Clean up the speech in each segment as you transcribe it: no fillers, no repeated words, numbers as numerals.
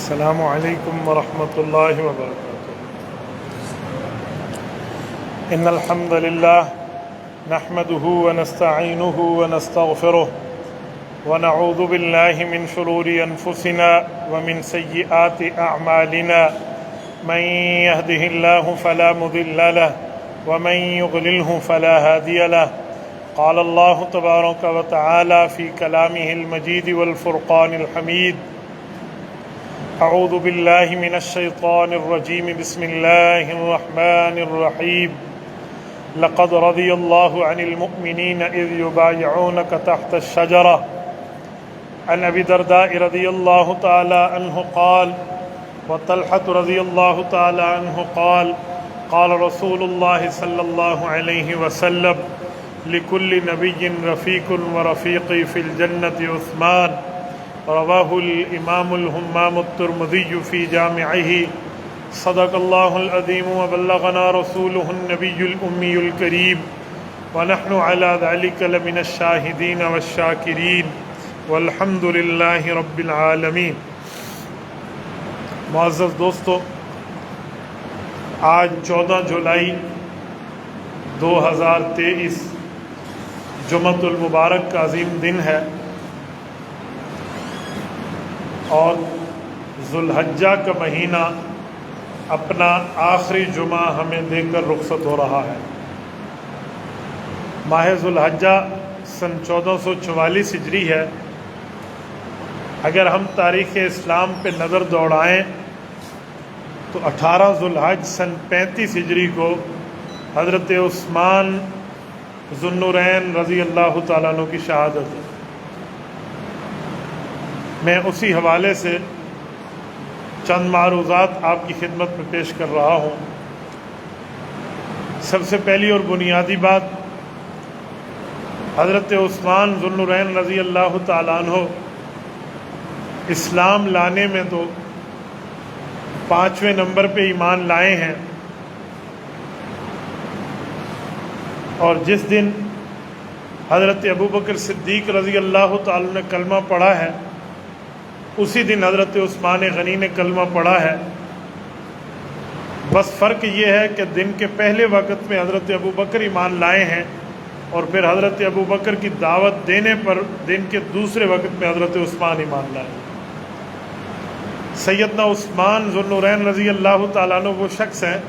السلام علیکم ورحمۃ اللہ وبرکاتہ۔ ان الحمد للہ نحمده ونستعینه ونستغفره ونعوذ باللہ من شرور انفسنا ومن سیئات اعمالنا من يهده الله فلا مضل له ومن يضلله فلا هادي له۔ قال الله تبارک وتعالى في كلامه المجيد والفرقان الحميد: اعوذ باللہ من الشیطان الرجیم، بسم اللہ الرحمن الرحیم۔ لقد رضی اللہ عن المؤمنین اذ یبایعونک تحت الشجرہ۔ عن ابی درداء رضی اللہ تعالی عنہ قال وطلحة رضی اللہ تعالی عنہ قال قال رسول اللہ صلی اللہ علیہ وسلم: لكل نبی رفیق ورفیقی فی الجنة عثمان۔ رواہ الامام الہمام الترمذی فی جامعہ۔ صدق اللہ العظیم وبلغنا رسولہ النبی الامی الکریم، ونحن علی ذلک لمن الشاہدین والشاکرین، والحمد للہ رب العالمین۔ معزز دوستو، آج 14 جولائی 2023 جمعۃ المبارک کا عظیم دن ہے، اور ذوالحجہ کا مہینہ اپنا آخری جمعہ ہمیں دے کر رخصت ہو رہا ہے۔ ماہ ذوالحجہ سن 1444 ہجری ہے۔ اگر ہم تاریخ اسلام پہ نظر دوڑائیں تو 18 ذوالحج سن 35 ہجری کو حضرت عثمان ذو النورین رضی اللہ تعالیٰ عنہ کی شہادت ہے۔ میں اسی حوالے سے چند معروضات آپ کی خدمت میں پیش کر رہا ہوں۔ سب سے پہلی اور بنیادی بات، حضرت عثمان ذو النورین رضی اللہ تعالیٰ عنہ اسلام لانے میں تو 5ویں نمبر پہ ایمان لائے ہیں، اور جس دن حضرت ابوبکر صدیق رضی اللہ تعالیٰ نے کلمہ پڑھا ہے، اسی دن حضرت عثمان غنی نے کلمہ پڑھا ہے۔ بس فرق یہ ہے کہ دن کے پہلے وقت میں حضرت ابوبکر ایمان لائے ہیں، اور پھر حضرت ابوبکر کی دعوت دینے پر دن کے دوسرے وقت میں حضرت عثمان ایمان لائے۔ سیدنا عثمان ذو النورین رضی اللہ تعالیٰ عنہ وہ شخص ہیں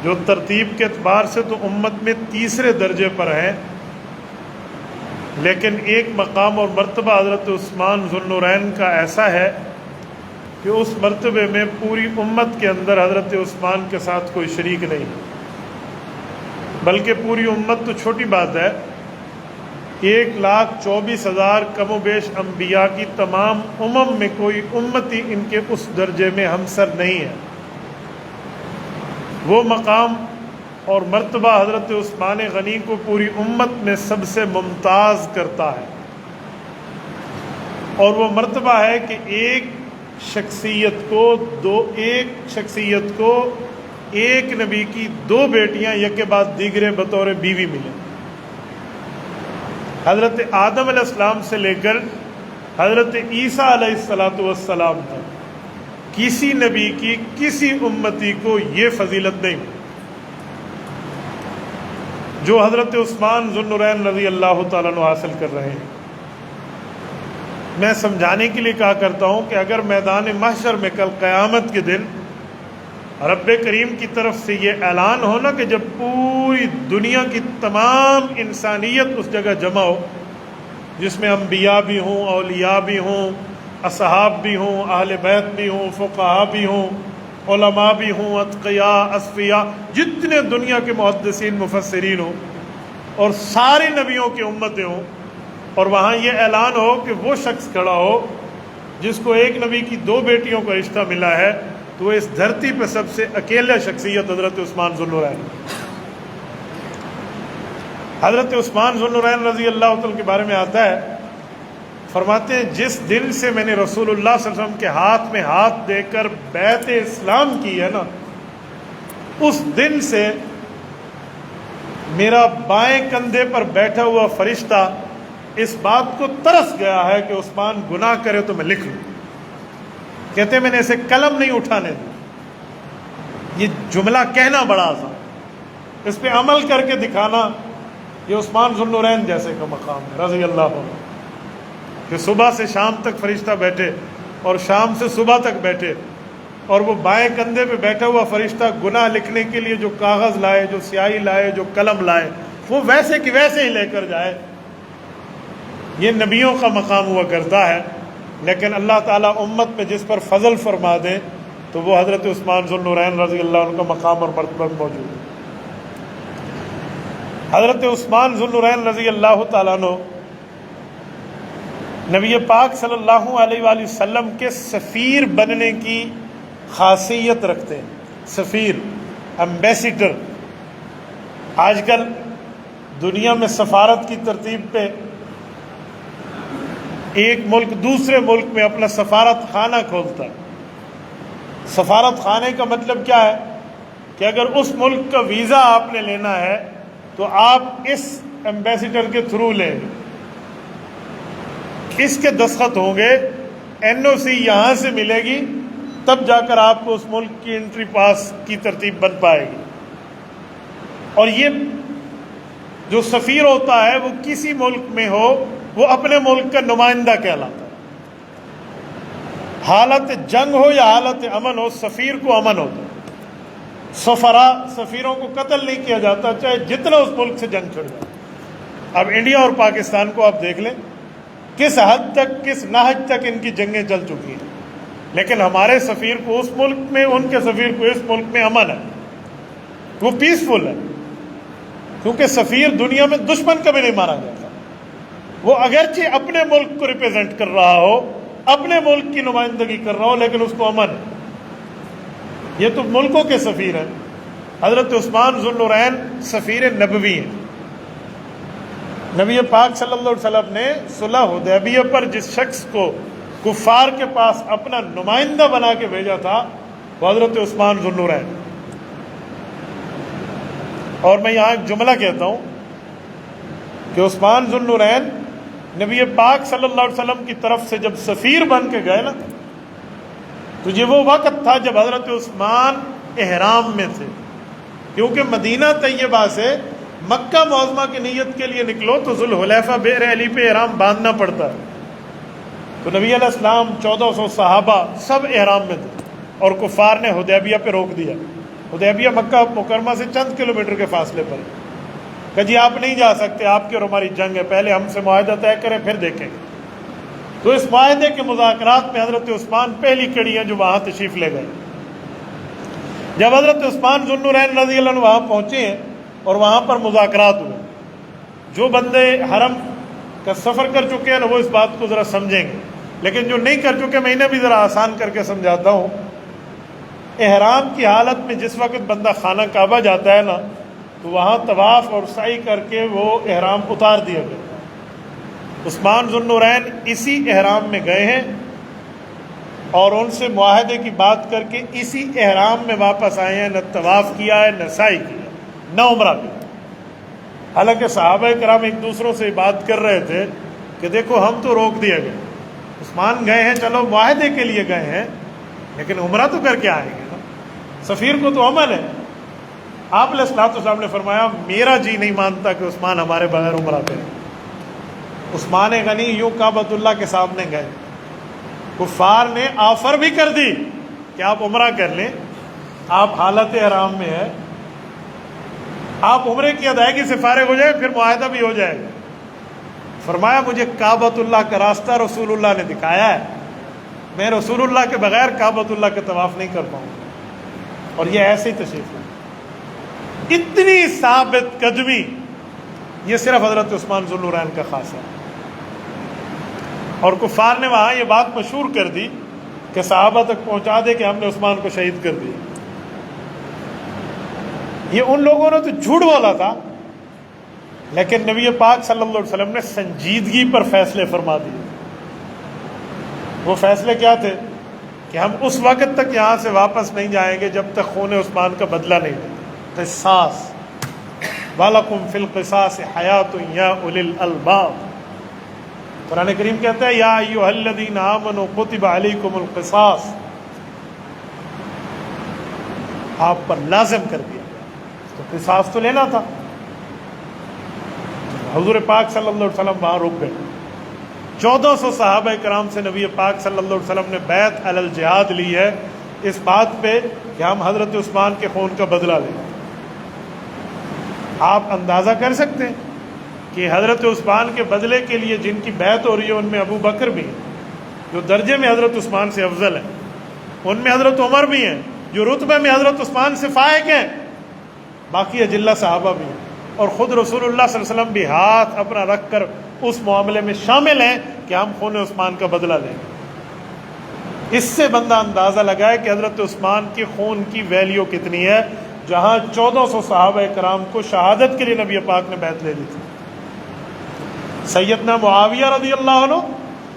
جو ترتیب کے اعتبار سے تو امت میں تیسرے درجے پر ہیں، لیکن ایک مقام اور مرتبہ حضرت عثمان ذو النورین کا ایسا ہے کہ اس مرتبے میں پوری امت کے اندر حضرت عثمان کے ساتھ کوئی شریک نہیں، بلکہ پوری امت تو چھوٹی بات ہے، 1,24,000 کم و بیش انبیاء کی تمام امم میں کوئی امتی ان کے اس درجے میں ہمسر نہیں ہے۔ وہ مقام اور مرتبہ حضرت عثمان غنی کو پوری امت میں سب سے ممتاز کرتا ہے، اور وہ مرتبہ ہے کہ ایک شخصیت کو ایک نبی کی 2 بیٹیاں یکے بعد دیگرے بطور بیوی ملیں۔ حضرت آدم علیہ السلام سے لے کر حضرت عیسیٰ علیہ السلام تک کسی نبی کی کسی امتی کو یہ فضیلت نہیں جو حضرت عثمان ذو النورین رضی اللہ تعالیٰ عنہ حاصل کر رہے ہیں۔ میں سمجھانے کے لیے کہا کرتا ہوں کہ اگر میدان محشر میں کل قیامت کے دن رب کریم کی طرف سے یہ اعلان ہونا کہ جب پوری دنیا کی تمام انسانیت اس جگہ جمع ہو، جس میں انبیاء بھی ہوں، اولیاء بھی ہوں، اصحاب بھی ہوں، اہل بیت بھی ہوں، فقہاء بھی ہوں، علماء بھی ہوں، اتقیاء، اصفیاء، جتنے دنیا کے محدثین مفسرین ہوں، اور سارے نبیوں کی امتیں ہوں، اور وہاں یہ اعلان ہو کہ وہ شخص کھڑا ہو جس کو ایک نبی کی 2 بیٹیوں کا رشتہ ملا ہے، تو وہ اس دھرتی پہ سب سے اکیلا شخصیت حضرت عثمان ذو النورین۔ حضرت عثمان ذو النورین رضی اللہ تعالیٰ کے بارے میں آتا ہے، فرماتے ہیں جس دن سے میں نے رسول اللہ صلی اللہ علیہ وسلم کے ہاتھ میں ہاتھ دے کر بیعت اسلام کی ہے نا، اس دن سے میرا بائیں کندھے پر بیٹھا ہوا فرشتہ اس بات کو ترس گیا ہے کہ عثمان گناہ کرے تو میں لکھ لوں۔ کہتے ہیں میں نے اسے قلم نہیں اٹھانے دی۔ یہ جملہ کہنا بڑا آسان، اس پہ عمل کر کے دکھانا، یہ عثمان ذو النورین جیسے کا مقام ہے رضی اللہ عنہ، کہ صبح سے شام تک فرشتہ بیٹھے اور شام سے صبح تک بیٹھے، اور وہ بائیں کندھے پہ بیٹھا ہوا فرشتہ گناہ لکھنے کے لیے جو کاغذ لائے، جو سیاہی لائے، جو قلم لائے، وہ ویسے کہ ویسے ہی لے کر جائے۔ یہ نبیوں کا مقام ہوا کرتا ہے، لیکن اللہ تعالیٰ امت میں جس پر فضل فرما دے تو وہ حضرت عثمان ذو النورین رضی اللہ عنہ کا مقام اور مرتبہ موجود ہے۔ حضرت عثمان ذو النورین رضی اللہ تعالیٰ عنہ نبی پاک صلی اللہ علیہ وآلہ وسلم کے سفیر بننے کی خاصیت رکھتے ہیں۔ سفیر، ایمبیسیڈر۔ آج کل دنیا میں سفارت کی ترتیب پہ ایک ملک دوسرے ملک میں اپنا سفارت خانہ کھولتا ہے۔ سفارت خانے کا مطلب کیا ہے کہ اگر اس ملک کا ویزا آپ نے لینا ہے تو آپ اس ایمبیسیڈر کے تھرو لیں گے، اس کے دستخط ہوں گے، NOC یہاں سے ملے گی، تب جا کر آپ کو اس ملک کی انٹری پاس کی ترتیب بن پائے گی۔ اور یہ جو سفیر ہوتا ہے وہ کسی ملک میں ہو، وہ اپنے ملک کا نمائندہ کہلاتا ہے۔ حالت جنگ ہو یا حالت امن ہو، سفیر کو امن ہوتا ہے۔ سفیروں کو قتل نہیں کیا جاتا، چاہے جتنا اس ملک سے جنگ چھڑ جائے۔ اب انڈیا اور پاکستان کو آپ دیکھ لیں، کس حد تک، کس نہج تک ان کی جنگیں چل چکی ہیں، لیکن ہمارے سفیر کو اس ملک میں، ان کے سفیر کو اس ملک میں امن ہے، وہ پیسفل ہے، کیونکہ سفیر دنیا میں دشمن کبھی نہیں مارا جاتا۔ وہ اگرچہ اپنے ملک کو ریپرزینٹ کر رہا ہو، اپنے ملک کی نمائندگی کر رہا ہو، لیکن اس کو امن ہے۔ یہ تو ملکوں کے سفیر ہیں۔ حضرت عثمان ذو النورین سفیر نبوی ہیں۔ نبی پاک صلی اللہ علیہ وسلم نے صلح حدیبیہ پر جس شخص کو کفار کے پاس اپنا نمائندہ بنا کے بھیجا تھا وہ حضرت عثمان ذو النورین۔ اور میں یہاں ایک جملہ کہتا ہوں کہ عثمان ذو النورین نبی پاک صلی اللہ علیہ وسلم کی طرف سے جب سفیر بن کے گئے نا، تو یہ وہ وقت تھا جب حضرت عثمان احرام میں تھے، کیونکہ مدینہ طیبہ سے مکہ معظمہ کی نیت کے لیے نکلو تو ذوالحلیفہ بئر علی پہ احرام باندھنا پڑتا ہے۔ تو نبی علیہ السلام 1400 صحابہ سب احرام میں تھے، اور کفار نے حدیبیہ پہ روک دیا۔ حدیبیہ مکہ مکرمہ سے چند کلومیٹر کے فاصلے پر، کہ جی آپ نہیں جا سکتے، آپ کی اور ہماری جنگ ہے، پہلے ہم سے معاہدہ طے کریں پھر دیکھیں گے۔ تو اس معاہدے کے مذاکرات میں حضرت عثمان پہلی کڑی ہیں جو وہاں تشریف لے گئے۔ جب حضرت عثمان ذو النورین رضی اللہ عنہ وہاں پہنچے ہیں اور وہاں پر مذاکرات ہوئے، جو بندے حرم کا سفر کر چکے ہیں نا وہ اس بات کو ذرا سمجھیں گے، لیکن جو نہیں کر چکے میں انہیں بھی ذرا آسان کر کے سمجھاتا ہوں۔ احرام کی حالت میں جس وقت بندہ خانہ کعبہ جاتا ہے نا، تو وہاں طواف اور سعی کر کے وہ احرام اتار دیا گیا۔ عثمان ذو النورین اسی احرام میں گئے ہیں اور ان سے معاہدے کی بات کر کے اسی احرام میں واپس آئے ہیں، نہ طواف کیا ہے، نہ سعی کیا، نہ عمرہ کیا۔ حالانکہ صحابہ کرام ایک دوسروں سے بات کر رہے تھے کہ دیکھو ہم تو روک دیے گئے، عثمان گئے ہیں، چلو معاہدے کے لیے گئے ہیں، لیکن عمرہ تو کر کے آئیں گے نا، سفیر کو تو عمل ہے۔ آپ علیہ الصلوۃ والسلام نے فرمایا میرا جی نہیں مانتا کہ عثمان ہمارے بغیر عمرہ کرے۔ عثمان غنی یوں کعبۃ اللہ کے سامنے گئے، کفار نے آفر بھی کر دی کہ آپ عمرہ کر لیں، آپ حالت احرام میں ہے، آپ عمرے کی ادائیگی سے فارغ ہو جائے، پھر معاہدہ بھی ہو جائے گا۔ فرمایا مجھے کعبۃ اللہ کا راستہ رسول اللہ نے دکھایا ہے، میں رسول اللہ کے بغیر کعبۃ اللہ کا طواف نہیں کر پاؤں گا۔ اور یہ ایسے ہی تشریف ہے، اتنی ثابت قدمی، یہ صرف حضرت عثمان ذو النورین کا خاص ہے۔ اور کفار نے وہاں یہ بات مشہور کر دی کہ صحابہ تک پہنچا دے کہ ہم نے عثمان کو شہید کر دیا۔ یہ ان لوگوں نے تو جھوٹ بولا تھا، لیکن نبی پاک صلی اللہ علیہ وسلم نے سنجیدگی پر فیصلے فرما دیے۔ وہ فیصلے کیا تھے کہ ہم اس وقت تک یہاں سے واپس نہیں جائیں گے جب تک خون عثمان کا بدلہ نہیں لیں۔ قصاص وَلَكُمْ فِي الْقِصَاصِ حَيَاةٌ يَا أُولِي الْأَلْبَابِ، قرآن کریم کہتا ہے یا ایھا الذین آمنوا کتب علیکم القصاص آپ پر لازم کر دیا تو قصاص تو لینا تھا. حضور پاک صلی اللہ علیہ وسلم وہاں رک گئے. 1400 صحابہ کرام سے نبی پاک صلی اللہ علیہ وسلم نے بیعت علی الجہاد لی ہے اس بات پہ کہ ہم حضرت عثمان کے خون کا بدلہ لیں. آپ اندازہ کر سکتے ہیں کہ حضرت عثمان کے بدلے کے لیے جن کی بیعت ہو رہی ہے ان میں ابو بکر بھی ہیں جو درجے میں حضرت عثمان سے افضل ہیں, ان میں حضرت عمر بھی ہیں جو رتبے میں حضرت عثمان سے فائق ہیں, باقی اجلہ صحابہ بھی ہیں, اور خود رسول اللہ صلی اللہ علیہ وسلم بھی ہاتھ اپنا رکھ کر اس معاملے میں شامل ہیں کہ ہم خون عثمان کا بدلہ لیں. اس سے بندہ اندازہ لگائے کہ حضرت عثمان کے خون کی ویلیو کتنی ہے, جہاں 1400 صحابہ کرام کو شہادت کے لیے نبی پاک نے بیعت لے لی تھی. سیدنا معاویہ رضی اللہ عنہ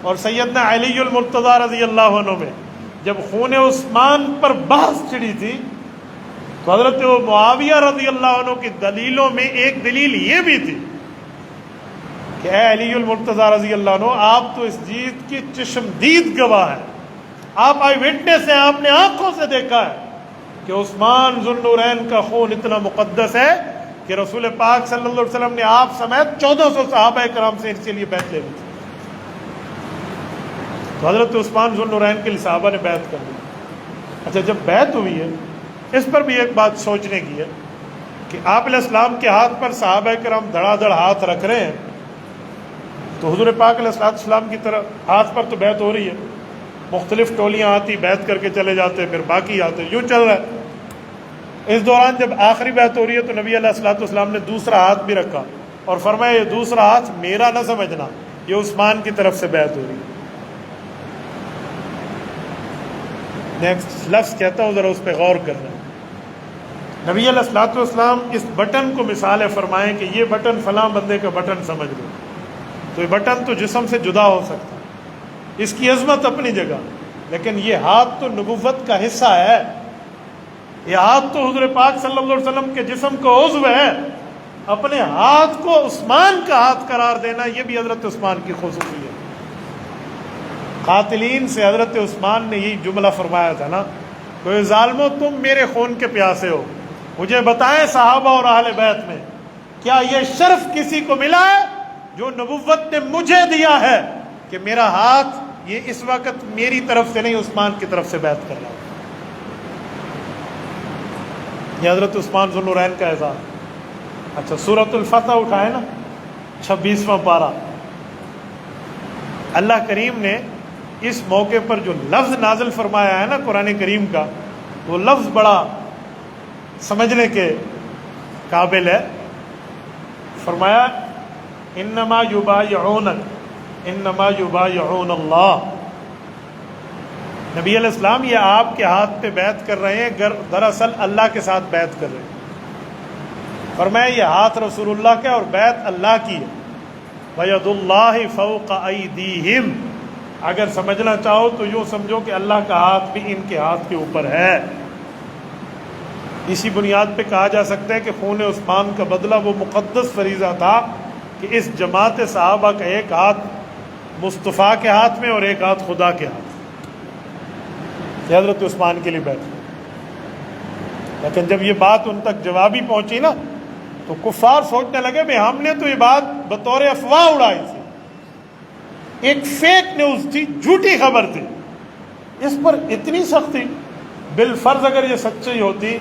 اور سیدنا علی المرتضیٰ رضی اللہ عنہ میں جب خون عثمان پر بحث چھڑی تھی تو حضرت معاویہ رضی اللہ عنہ کی دلیلوں میں ایک دلیل یہ بھی تھی کہ اے علی المرتضیٰ رضی اللہ عنہ, آپ تو اس جیت کی چشمدید گواہ ہیں, آپ آئی وٹنس ہیں, آپ نے آنکھوں سے دیکھا ہے کہ عثمان ذو النورین کا خون اتنا مقدس ہے کہ رسول پاک صلی اللہ علیہ وسلم نے آپ سمیت 1400 صحابہ کرام سے اس کے لیے بیعت لے لی تھی. تو حضرت عثمان ذو النورین کے لیے صحابہ نے بیعت کر لی. اچھا, جب بیعت ہوئی ہے اس پر بھی ایک بات سوچنے کی ہے کہ آپ علیہ السلام کے ہاتھ پر صحابہ کرام دھڑا دھڑ ہاتھ رکھ رہے ہیں, تو حضور پاک علیہ السلام کی طرف ہاتھ پر تو بیعت ہو رہی ہے, مختلف ٹولیاں آتی بیعت کر کے چلے جاتے, پھر باقی آتے, یوں چل رہا ہے. اس دوران جب آخری بیعت ہو رہی ہے تو نبی علیہ السلام نے دوسرا ہاتھ بھی رکھا اور فرمایا یہ دوسرا ہاتھ میرا نہ سمجھنا, یہ عثمان کی طرف سے بیعت ہو رہی ہے. نیکسٹ لفظ کہتا ہوں, ذرا اس پہ غور کرنا. نبی علیہ السلام اس بٹن کو مثال فرمائیں کہ یہ بٹن فلاں بندے کا بٹن سمجھ لو, تو یہ بٹن تو جسم سے جدا ہو سکتا ہے, اس کی عظمت اپنی جگہ, لیکن یہ ہاتھ تو نبوت کا حصہ ہے, یہ ہاتھ تو حضور پاک صلی اللہ علیہ وسلم کے جسم کا عضو ہے. اپنے ہاتھ کو عثمان کا ہاتھ قرار دینا یہ بھی حضرت عثمان کی خصوصیت ہے. قاتلین سے حضرت عثمان نے یہی جملہ فرمایا تھا نا, کوئی ظالمو تم میرے خون کے پیاسے ہو, مجھے بتائیں صحابہ اور اہل بیت میں کیا یہ شرف کسی کو ملا ہے جو نبوت نے مجھے دیا ہے کہ میرا ہاتھ یہ اس وقت میری طرف سے نہیں عثمان کی طرف سے بیعت کر رہا ہوں. یہ حضرت عثمان ذو النورین کا اعزاز. اچھا, سورۃ الفتح اٹھائے نا, 26واں پارہ. اللہ کریم نے اس موقع پر جو لفظ نازل فرمایا ہے نا قرآن کریم کا, وہ لفظ بڑا سمجھنے کے قابل ہے. فرمایا انما یبایعونک انما یبایعون اللہ. نبی علیہ السلام یہ آپ کے ہاتھ پہ بیعت کر رہے ہیں, دراصل اللہ کے ساتھ بیعت کر رہے ہیں. فرمایا یہ ہاتھ رسول اللہ کا اور بیعت اللہ کی ہے. وَيَدُ اللَّهِ فَوْقَ أَيْدِيهِمْ, اگر سمجھنا چاہو تو یوں سمجھو کہ اللہ کا ہاتھ بھی ان کے ہاتھ کے اوپر ہے. اسی بنیاد پہ کہا جا سکتا ہے کہ خون عثمان کا بدلہ وہ مقدس فریضہ تھا کہ اس جماعت صحابہ کا ایک ہاتھ مصطفیٰ کے ہاتھ میں اور ایک ہاتھ خدا کے ہاتھ, کہ حضرت عثمان کے لیے بیٹھے. لیکن جب یہ بات ان تک جوابی پہنچی نا تو کفار سوچنے لگے بھئی ہم نے تو یہ بات بطور افواہ اڑائی تھی, ایک فیک نیوز تھی, جھوٹی خبر تھی, اس پر اتنی سختی, بالفرض اگر یہ سچی ہوتی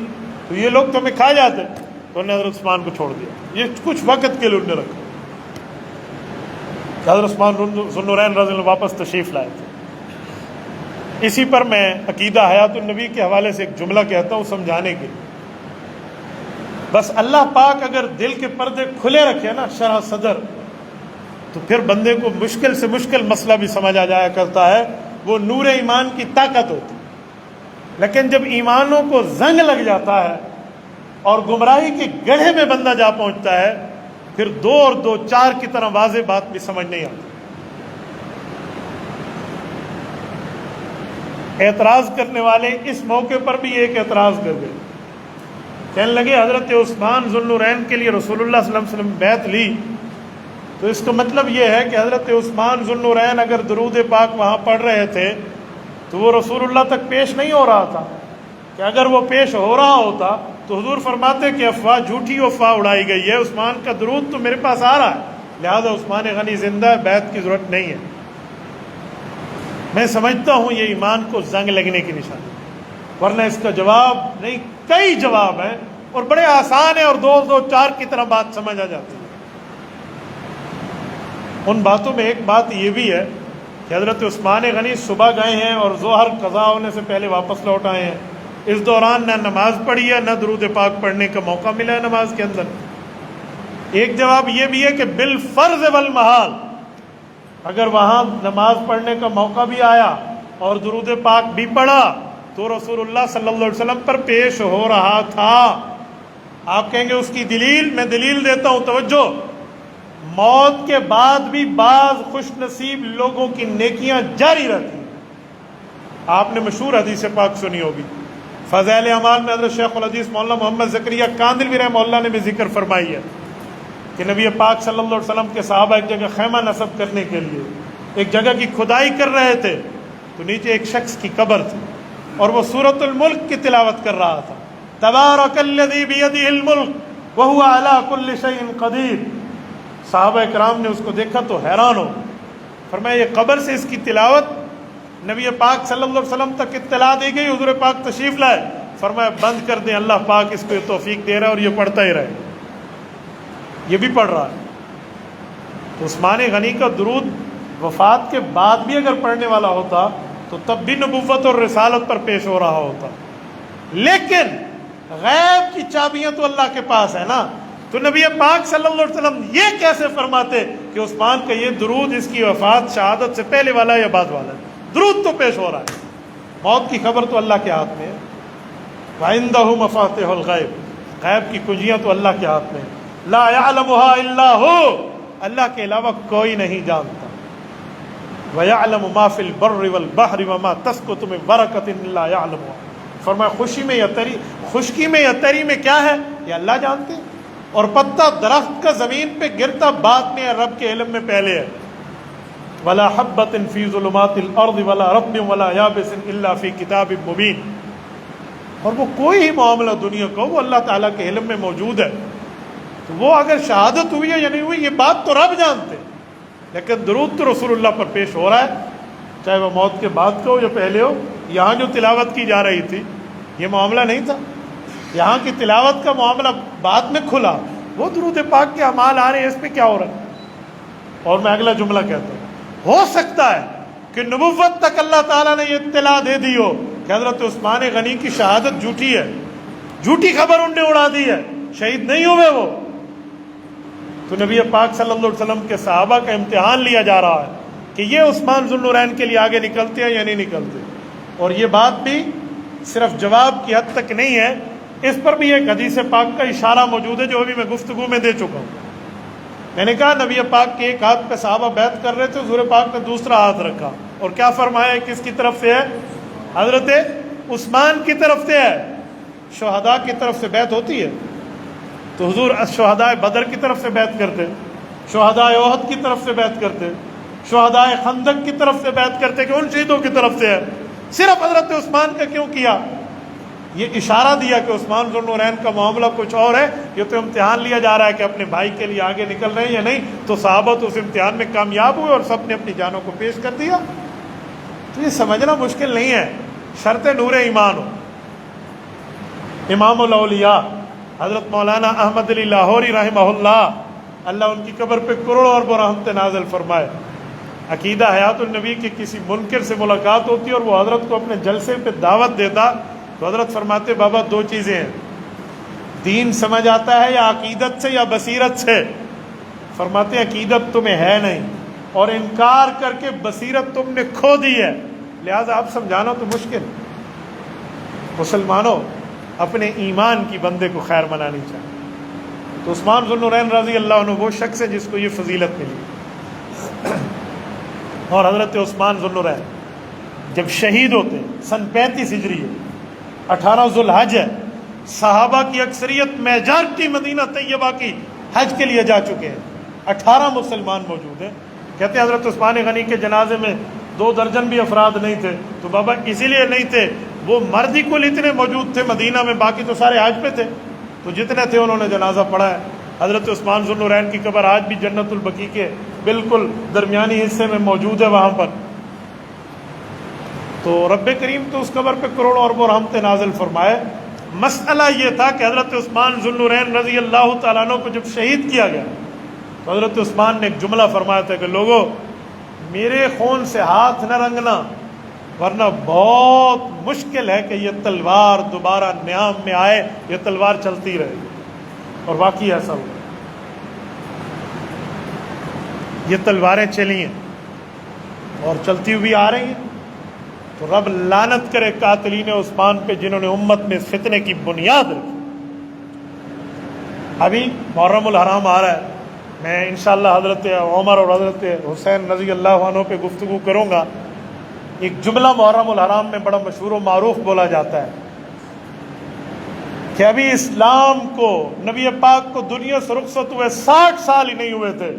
تو یہ لوگ تو ہمیں کھا جاتے. تو انہوں نے حضرت عثمان کو چھوڑ دیا. یہ کچھ وقت کے لیے انہوں نے رکھا. حضرت عثمان ذو النورین رضی اللہ واپس تشریف لائے تھے. اسی پر میں عقیدہ حیات النبی کے حوالے سے ایک جملہ کہتا ہوں سمجھانے کے. بس اللہ پاک اگر دل کے پردے کھلے رکھے نا, شرح صدر, تو پھر بندے کو مشکل سے مشکل مسئلہ بھی سمجھ آ جایا کرتا ہے. وہ نور ایمان کی طاقت ہوتی. لیکن جب ایمانوں کو زنگ لگ جاتا ہے اور گمراہی کے گڑھے میں بندہ جا پہنچتا ہے, پھر 2 اور 2 4 کی طرح واضح بات بھی سمجھ نہیں آتی. اعتراض کرنے والے اس موقع پر بھی ایک اعتراض کر گئے, کہنے لگے حضرت عثمان ذو النورین کے لیے رسول اللہ صلی اللہ علیہ وسلم بیعت لی تو اس کا مطلب یہ ہے کہ حضرت عثمان ذو النورین اگر درود پاک وہاں پڑھ رہے تھے تو وہ رسول اللہ تک پیش نہیں ہو رہا تھا. کہ اگر وہ پیش ہو رہا ہوتا تو حضور فرماتے کہ افواہ جھوٹی افواہ اڑائی گئی ہے، عثمان کا درود تو میرے پاس آ رہا ہے، لہذا عثمان غنی زندہ ہے، بیعت کی ضرورت نہیں ہے۔ میں سمجھتا ہوں یہ ایمان کو زنگ لگنے کی نشانی، ورنہ اس کا جواب نہیں، کئی جواب ہیں اور بڑے آسان ہیں، اور دو چار کی طرح بات سمجھ آ جاتی ہے۔ ان باتوں میں ایک بات یہ بھی ہے کہ حضرت عثمان غنی صبح گئے ہیں اور ظہر قضا ہونے سے پہلے واپس لوٹ آئے ہیں، اس دوران نہ نماز پڑھی ہے، نہ درود پاک پڑھنے کا موقع ملا ہے نماز کے اندر۔ ایک جواب یہ بھی ہے کہ بالفرض والمحال اگر وہاں نماز پڑھنے کا موقع بھی آیا اور درود پاک بھی پڑھا تو رسول اللہ صلی اللہ علیہ وسلم پر پیش ہو رہا تھا۔ آپ کہیں گے اس کی دلیل، میں دلیل دیتا ہوں، توجہ، موت کے بعد بھی بعض خوش نصیب لوگوں کی نیکیاں جاری رہتی ہیں۔ آپ نے مشہور حدیث پاک سنی ہوگی، فضائل اعمال میں حضرت شیخ الحدیث مولانا محمد زکریا کاندلوی رحمہ اللہ نے بھی ذکر فرمائی ہے کہ نبی پاک صلی اللہ علیہ وسلم کے صحابہ ایک جگہ خیمہ نصب کرنے کے لیے ایک جگہ کی کھدائی کر رہے تھے، تو نیچے ایک شخص کی قبر تھی اور وہ سورۃ الملک کی تلاوت کر رہا تھا، تبارک الذی بیدہ الملک وہو علی کل شیء قدیر۔ صحابہ اکرام نے اس کو دیکھا تو حیران ہو، فرمایا یہ قبر سے اس کی تلاوت، نبی پاک صلی اللہ علیہ وسلم تک اطلاع دی گئی، حضور پاک تشریف لائے، فرمایا بند کر دیں، اللہ پاک اس کو یہ توفیق دے رہا ہے اور یہ پڑھتا ہی رہے، یہ بھی پڑھ رہا ہے۔ تو عثمان غنی کا درود وفات کے بعد بھی اگر پڑھنے والا ہوتا تو تب بھی نبوت اور رسالت پر پیش ہو رہا ہوتا، لیکن غیب کی چابیاں تو اللہ کے پاس ہے نا، تو نبی پاک صلی اللہ علیہ وسلم یہ کیسے فرماتے کہ عثمان کا یہ درود اس کی وفات شہادت سے پہلے والا ہے یا بعد والا ہے؟ درود تو پیش ہو رہا ہے، موت کی خبر تو اللہ کے ہاتھ میں ہے۔ وَعِندَهُ مَفَاتِحُ الْغَيْبِ، غیب کی کنجیاں تو اللہ کے ہاتھ میں ہیں، لا يعلمها الا هو، اللہ کے علاوہ کوئی نہیں جانتا۔ وَيَعْلَمُ مَا فِي الْبَرِّ وَالْبَحْرِ وَمَا تَسْقُطُ مِن وَرَقَةٍ إِلَّا يَعْلَمُهَا، فرمایا خوشی میں یا تری، خشکی میں یا تری میں کیا ہے یہ اللہ جانتے ہیں، اور پتا درخت کا زمین پہ گرتا بعد میں رب کے علم میں پہلے ہے۔ وَلَا حَبَّةٍ فِي ظُلُمَاتِ الْأَرْضِ وَلَا رَطْبٍ وَلَا يَابِسٍ إِلَّا فِي كِتَابٍ مُبِينٍ، اور وہ کوئی ہی معاملہ دنیا کا وہ اللہ تعالیٰ کے علم میں موجود ہے۔ تو وہ اگر شہادت ہوئی ہے یا نہیں ہوئی یہ بات تو رب جانتے، لیکن درود تو رسول اللہ پر پیش ہو رہا ہے، چاہے وہ موت کے بعد کا ہو یا پہلے ہو۔ یہاں جو تلاوت کی جا رہی تھی یہ معاملہ نہیں تھا، یہاں کی تلاوت کا معاملہ بعد میں کھلا، وہ درود پاک کے اعمال آ رہے ہیں، اس پہ کیا ہو رہا ہے؟ اور میں اگلا جملہ کہتا ہوں، ہو سکتا ہے کہ نبوت تک اللہ تعالیٰ نے یہ اطلاع دے دی ہو کہ حضرت عثمان غنی کی شہادت جھوٹی ہے، جھوٹی خبر ان نے اڑا دی ہے، شہید نہیں ہوئے وہ، تو نبی پاک صلی اللہ علیہ وسلم کے صحابہ کا امتحان لیا جا رہا ہے کہ یہ عثمان ذو النورین کے لیے آگے نکلتے ہیں یا نہیں نکلتے۔ اور یہ بات بھی صرف جواب کی حد تک نہیں ہے، اس پر بھی ایک حدیث پاک کا اشارہ موجود ہے جو ابھی میں گفتگو میں دے چکا ہوں۔ میں نے کہا نبی پاک کے ایک ہاتھ پہ صحابہ بیعت کر رہے تھے، حضور پاک نے دوسرا ہاتھ رکھا اور کیا فرمایا، کس کی طرف سے ہے؟ حضرت عثمان کی طرف سے ہے۔ شہداء کی طرف سے بیعت ہوتی ہے تو حضور شہداء بدر کی طرف سے بیعت کرتے، شہداء احد کی طرف سے بیعت کرتے، شہداء خندق کی طرف سے بیعت کرتے کہ ان شہیدوں کی طرف سے ہے، صرف حضرت عثمان کا کیوں کیا؟ یہ اشارہ دیا کہ عثمان ذو النورین کا معاملہ کچھ اور ہے، یہ تو امتحان لیا جا رہا ہے کہ اپنے بھائی کے لیے آگے نکل رہے ہیں یا نہیں، تو صحابہ تو اس امتحان میں کامیاب ہوئے اور سب نے اپنی جانوں کو پیش کر دیا۔ تو یہ سمجھنا مشکل نہیں ہے، شرط نور ایمان ہو۔ امام الاولیاء حضرت مولانا احمد علی لاہوری رحمہ اللہ، اللہ ان کی قبر پہ کروڑوں اربوں رحمت نازل فرمائے، عقیدہ حیات النبی کے کسی منکر سے ملاقات ہوتی اور وہ حضرت کو اپنے جلسے پہ دعوت دیتا تو حضرت فرماتے بابا دو چیزیں ہیں، دین سمجھ آتا ہے یا عقیدت سے یا بصیرت سے؟ فرماتے ہیں عقیدت تمہیں ہے نہیں اور انکار کر کے بصیرت تم نے کھو دی ہے، لہذا آپ سمجھانا تو مشکل۔ مسلمانوں اپنے ایمان کی بندے کو خیر منانی چاہیے۔ تو عثمان ذو النورین رضی اللہ عنہ وہ شخص ہے جس کو یہ فضیلت ملی، اور حضرت عثمان ذو النورین جب شہید ہوتے سن 35 ہجری ہے، 18 ذو الحج ہے، صحابہ کی اکثریت میجارٹی مدینہ طیبہ کی حج کے لیے جا چکے ہیں، 18 مسلمان موجود ہیں۔ کہتے ہیں حضرت عثمان غنی کے جنازے میں 2 درجن بھی افراد نہیں تھے، تو بابا اسی لیے نہیں تھے وہ مرد ہی کل اتنے موجود تھے مدینہ میں، باقی تو سارے حج پہ تھے، تو جتنے تھے انہوں نے جنازہ پڑھا ہے۔ حضرت عثمان ذو النورین کی قبر آج بھی جنت البقیع کے بالکل درمیانی حصے میں موجود ہے وہاں پر۔ تو رب کریم تو اس قبر پہ کروڑوں اربوں رحمتیں نازل فرمائے۔ مسئلہ یہ تھا کہ حضرت عثمان ذو النورین رضی اللہ تعالیٰ عنہ کو جب شہید کیا گیا تو حضرت عثمان نے ایک جملہ فرمایا تھا کہ لوگو میرے خون سے ہاتھ نہ رنگنا، ورنہ بہت مشکل ہے کہ یہ تلوار دوبارہ نیام میں آئے، یہ تلوار چلتی رہے۔ اور واقعی ایسا ہوا، یہ تلواریں چلی ہیں اور چلتی ہوئی آ رہی ہیں۔ تو رب لعنت کرے قاتلین عثمان پہ جنہوں نے امت میں فتنے کی بنیاد رکھی۔ ابھی محرم الحرام آ رہا ہے، میں انشاءاللہ حضرت عمر اور حضرت حسین رضی اللہ عنہ پہ گفتگو کروں گا۔ ایک جملہ محرم الحرام میں بڑا مشہور و معروف بولا جاتا ہے کہ ابھی اسلام کو، نبی پاک کو دنیا سے رخصت ہوئے 60 سال ہی نہیں ہوئے تھے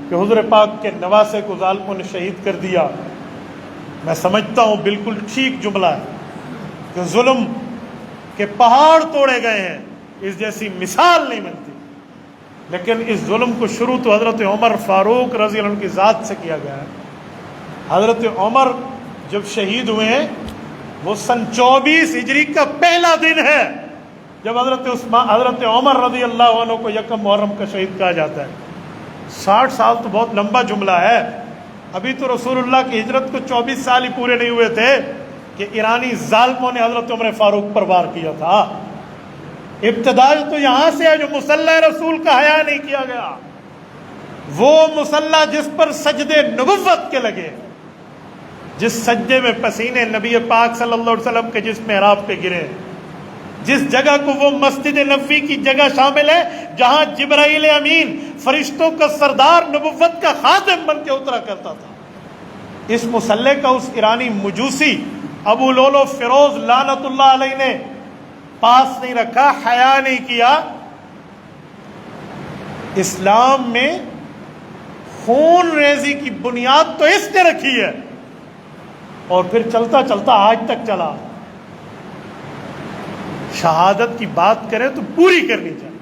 کہ حضور پاک کے نواسے کو ظالموں نے شہید کر دیا۔ میں سمجھتا ہوں بالکل ٹھیک جملہ ہے کہ ظلم کے پہاڑ توڑے گئے ہیں، اس جیسی مثال نہیں ملتی، لیکن اس ظلم کو شروع تو حضرت عمر فاروق رضی اللہ عنہ کی ذات سے کیا گیا ہے۔ حضرت عمر جب شہید ہوئے ہیں وہ سن 24 ہجری کا پہلا دن ہے جب حضرت عمر رضی اللہ عنہ کو یکم محرم کا شہید کہا جاتا ہے۔ 60 سال تو بہت لمبا جملہ ہے، ابھی تو رسول اللہ کی ہجرت کو 24 سال ہی پورے نہیں ہوئے تھے کہ ایرانی ظالموں نے حضرت عمر فاروق پر وار کیا تھا۔ ابتدا تو یہاں سے ہے جو مصلی رسول کا حیا نہیں کیا گیا، وہ مصلی جس پر سجدے نبوت کے لگے، جس سجدے میں پسینے نبی پاک صلی اللہ علیہ وسلم کے جس محراب پہ گرے، جس جگہ کو وہ مسجد نبوی کی جگہ شامل ہے جہاں جبرائیل امین فرشتوں کا سردار نبوت کا خادم بن کے اترا کرتا تھا، اس مصلی کا اس ایرانی مجوسی ابو لولو فیروز لعنت اللہ علیہ نے پاس نہیں رکھا، حیا نہیں کیا۔ اسلام میں خون ریزی کی بنیاد تو اس نے رکھی ہے اور پھر چلتا چلتا آج تک چلا۔ شہادت کی بات کریں تو پوری کرنی چاہیے۔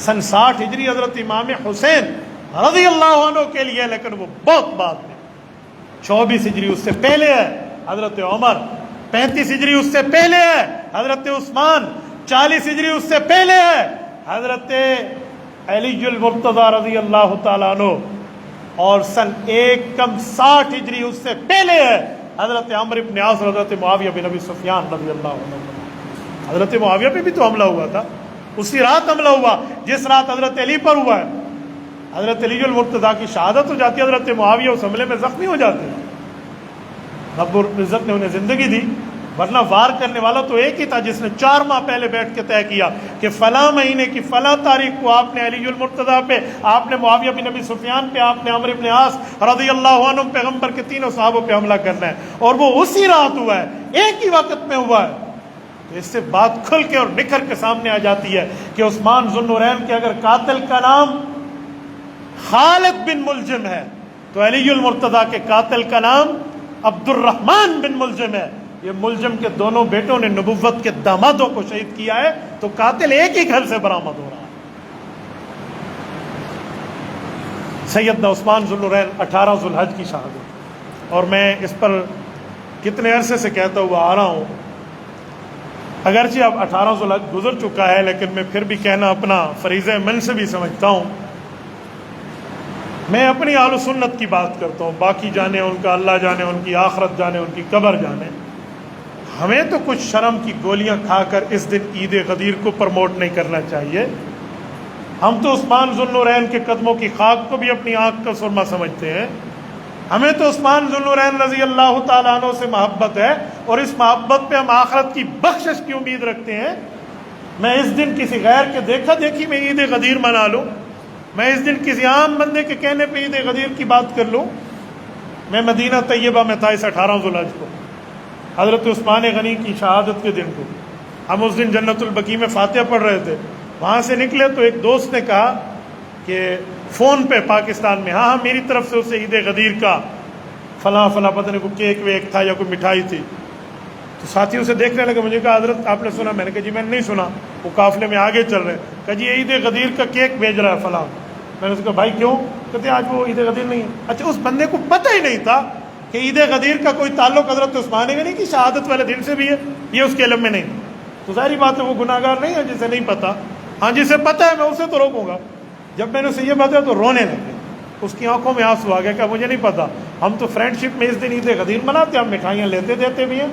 سن 60 ہجری حضرت امام حسین رضی اللہ عنہ کے لیے، لیکن وہ بہت بعد میں 24 ہجری اس سے پہلے ہے حضرت عمر، 35 ہجری اس سے پہلے ہے حضرت عثمان، 40 ہجری اس سے پہلے ہے حضرت علی المرتضی رضی اللہ تعالیٰ عنہ، اور سن 160 ہجری اس سے پہلے ہے حضرت عمرو بن عاص، حضرت معاویہ بن ابی سفیان رضی اللہ عنہ۔ حضرت معاویہ پہ بھی تو حملہ ہوا تھا، اسی رات حملہ ہوا جس رات حضرت علی پر ہوا ہے۔ حضرت علی المرتضی کی شہادت ہو جاتی ہے، حضرت معاویہ اس حملے میں زخمی ہو جاتے ہیں، رب العزت نے انہیں زندگی دی، ورنہ وار کرنے والا تو ایک ہی تھا جس نے 4 ماہ پہلے بیٹھ کے طے کیا کہ فلاں مہینے کی فلاں تاریخ کو آپ نے علی المرتضی پہ، آپ نے معاویہ بن ابی سفیان پہ، آپ نے عمرو بن عاص رضی اللہ عنہ پیغمبر کے 3 صحابوں پہ حملہ کرنا ہے، اور وہ اسی رات ہوا ہے، ایک ہی وقت میں ہوا ہے۔ تو اس سے بات کھل کے اور نکھر کے سامنے آ جاتی ہے کہ عثمان ذو النورین کے اگر قاتل کا نام خالد بن ملجم ہے تو علی المرتضی کے قاتل کا نام عبد الرحمن بن ملجم ہے۔ یہ ملجم کے دونوں بیٹوں نے نبوت کے دامادوں کو شہید کیا ہے، تو قاتل ایک ہی گھر سے برآمد ہو رہا ہے۔ سیدنا عثمان ذو النورین 18 ذو الحج کی شہادت، اور میں اس پر کتنے عرصے سے کہتا ہوا آ رہا ہوں، اگرچہ اب 18 ذو الحج گزر چکا ہے، لیکن میں پھر بھی کہنا اپنا فریضہ من سے بھی سمجھتا ہوں۔ میں اپنی اہل سنت کی بات کرتا ہوں، باقی جانے ان کا اللہ جانے، ان کی آخرت جانے، ان کی قبر جانے۔ ہمیں تو کچھ شرم کی گولیاں کھا کر اس دن عید غدیر کو پروموٹ نہیں کرنا چاہیے۔ ہم تو عثمان ذو النورین کے قدموں کی خاک کو بھی اپنی آنکھ کا سرما سمجھتے ہیں۔ ہمیں تو عثمان ذو النورین رضی اللہ تعالیٰ عنہ سے محبت ہے، اور اس محبت پہ ہم آخرت کی بخشش کی امید رکھتے ہیں۔ میں اس دن کسی غیر کے دیکھا دیکھی میں عید غدیر منا لوں، میں اس دن کسی عام بندے کے کہنے پہ عید غدیر کی بات کر لوں؟ میں مدینہ طیبہ میں تھا اس 18 ذو الحج کو، حضرت عثمان غنی کی شہادت کے دن کو۔ ہم اس دن جنت البقیع میں فاتحہ پڑھ رہے تھے، وہاں سے نکلے تو ایک دوست نے کہا کہ فون پہ پاکستان میں، ہاں میری طرف سے اسے عید غدیر کا فلاں فلاں، پتہ نہیں کوئی کیک ویک تھا یا کوئی مٹھائی تھی۔ تو ساتھیوں سے دیکھنے لگے، مجھے کہا حضرت آپ نے سنا؟ میں نے کہا جی میں نے نہیں سنا۔ وہ قافلے میں آگے چل رہے ہیں، کہا جی عید غدیر کا کیک بھیج رہا ہے فلاں۔ میں نے اس کو کہا بھائی کیوں؟ کہتے آج وہ عید غدیر نہیں ہے۔ اچھا، اس بندے کو پتہ ہی نہیں تھا کہ عید غدیر کا کوئی تعلق حضرت عثمان غنی کی شہادت والے دن سے بھی ہے، یہ اس کے علم میں نہیں۔ تو ظاہری بات ہے وہ گناہ گار نہیں ہے جسے نہیں پتہ۔ ہاں جسے پتہ ہے میں اسے تو روکوں گا۔ جب میں نے اسے یہ بتایا تو رونے لگے، اس کی آنکھوں میں آنسو آ گیا کہ مجھے نہیں پتا، ہم تو فرینڈ شپ میں اس دن عید غدیر مناتے ہیں، ہم مٹھائیاں لیتے دیتے بھی ہیں۔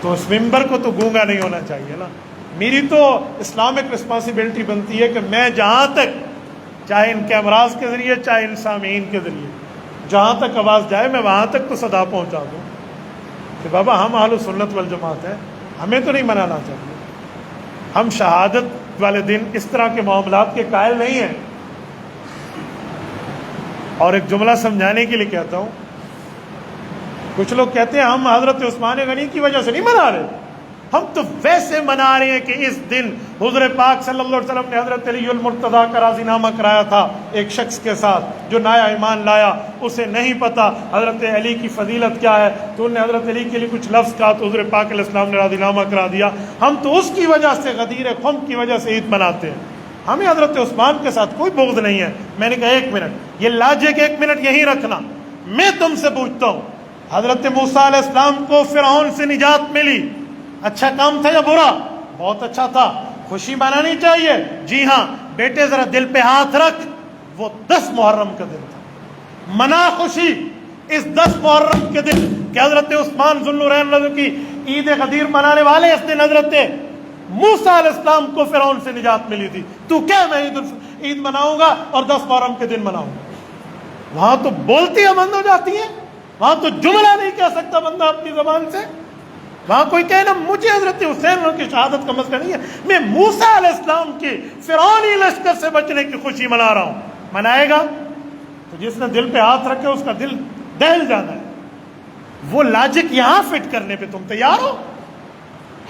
تو اس ممبر کو تو گونگا نہیں ہونا چاہیے نا۔ میری تو اسلامک رسپانسبلٹی بنتی ہے کہ میں جہاں تک، چاہے ان کیمراز کے ذریعے چاہے ان سامعین کے ذریعے، جہاں تک آواز جائے میں وہاں تک تو صدا پہنچا دوں کہ بابا ہم اہل سنت والجماعت ہیں، ہمیں تو نہیں منانا چاہیے۔ ہم شہادت والے دن اس طرح کے معاملات کے قائل نہیں ہیں۔ اور ایک جملہ سمجھانے کے لیے کہتا ہوں، کچھ لوگ کہتے ہیں ہم حضرت عثمان غنی کی وجہ سے نہیں منا رہے، ہم تو ویسے منا رہے ہیں کہ اس دن حضور پاک صلی اللہ علیہ وسلم نے حضرت علی المرتضیٰ کا راضی نامہ کرایا تھا ایک شخص کے ساتھ جو نیا ایمان لایا، اسے نہیں پتا حضرت علی کی فضیلت کیا ہے، تو انہوں نے حضرت علی کے لیے کچھ لفظ کہا تو حضور پاک علیہ السلام نے راضی نامہ کرا دیا۔ ہم تو اس کی وجہ سے غدیر خم کی وجہ سے عید مناتے ہیں، ہمیں حضرت عثمان کے ساتھ کوئی بغض نہیں ہے۔ میں نے کہا ایک منٹ، یہ لاجک ایک منٹ یہیں رکھنا، میں تم سے پوچھتا ہوں، حضرت موسیٰ علیہ السلام کو فرعون سے نجات ملی، اچھا کام تھا یا برا؟ بہت اچھا تھا، خوشی منانی چاہیے۔ جی ہاں بیٹے ذرا دل پہ ہاتھ رکھ، وہ 10 محرم کا دن تھا، منا خوشی اس 10 محرم کے دن کہ حضرت عثمان ذو النورین کی عید غدیر منانے والے اس دن حضرت موسیٰ علیہ السلام کو فرعون سے نجات ملی تھی۔ تو کیا میں عید مناؤں گا اور 10 محرم کے دن مناؤں گا؟ وہاں تو بولتی بند ہو جاتی ہیں، وہاں تو جملہ نہیں کہہ سکتا بندہ اپنی زبان سے۔ وہاں کوئی کہے نا مجھے حضرت حسین کی شہادت کا مسئلہ نہیں ہے، میں موسیٰ علیہ السلام کی فرعونی لشکر سے بچنے کی خوشی منا رہا ہوں، منائے گا؟ تو جس نے دل پہ ہاتھ رکھے اس کا دل دہل جانا ہے۔ وہ لاجک یہاں فٹ کرنے پہ تم تیار ہو؟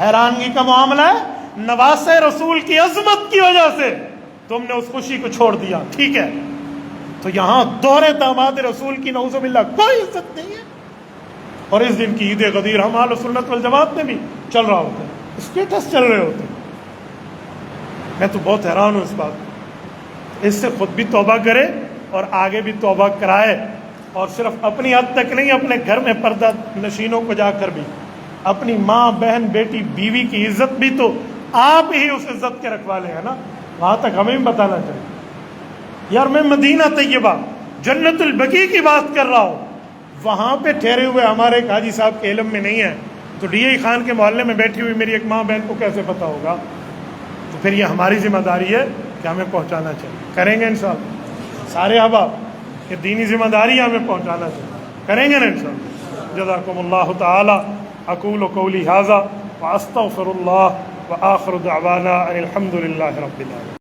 حیرانگی کا معاملہ ہے، نواسے رسول کی عظمت کی وجہ سے تم نے اس خوشی کو چھوڑ دیا، ٹھیک ہے؟ تو یہاں دوہرے داماد رسول کی نعوذ باللہ کوئی عزت نہیں ہے۔ اور اس دن کی عید غدیر ہم اہل سنت والجماعت میں بھی چل رہا ہوتا ہے، اسٹیٹس چل رہے ہوتے ہیں۔ میں تو بہت حیران ہوں اس بات، اس سے خود بھی توبہ کرے اور آگے بھی توبہ کرائے، اور صرف اپنی حد تک نہیں، اپنے گھر میں پردہ نشینوں کو جا کر بھی اپنی ماں بہن بیٹی بیوی کی عزت بھی تو آپ ہی اس عزت کے رکھوالے ہیں نا، وہاں تک ہمیں بھی بتانا چاہیے۔ یار میں مدینہ طیبہ جنت البقیع کی بات کر رہا ہوں، وہاں پہ ٹھہرے ہوئے ہمارے ایک حاجی صاحب کے علم میں نہیں ہے، تو ڈی اے خان کے محلے میں بیٹھی ہوئی میری ایک ماں بہن کو کیسے پتہ ہوگا؟ تو پھر یہ ہماری ذمہ داری ہے کہ ہمیں پہنچانا چاہیے، کریں گے انشاءاللہ سارے احباب، یہ دینی ذمہ داری ہے ہمیں پہنچانا چاہیے، کریں گے نا انشاءاللہ۔ جزاکم اللہ تعالی، اقول قولی ھذا واستغفر اللہ وآخر دعوانا ان الحمد للہ رب العالمین۔